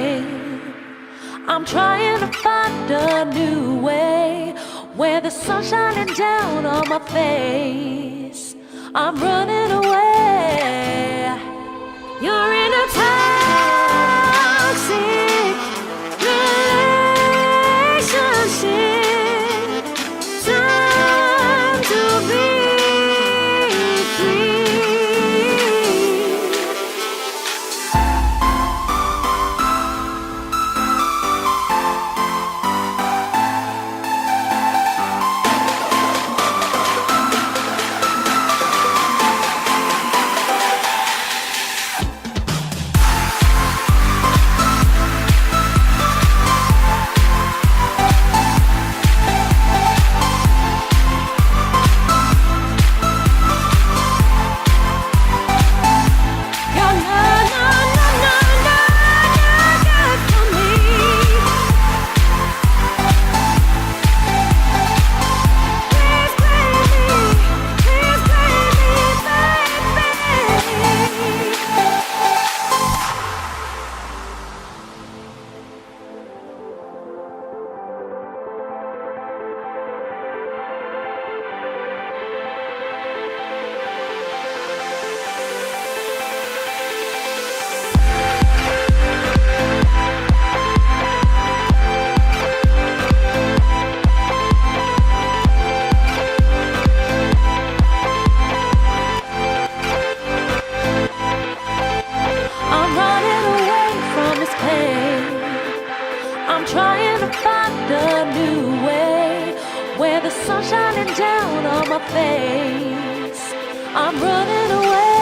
pain. I'm trying to find a new way where the sun's shining down on my face. I'm running away. You're in a toxic relationship. Time to be free. I'm trying to find a new way where the sun's shining down on my face. I'm running away.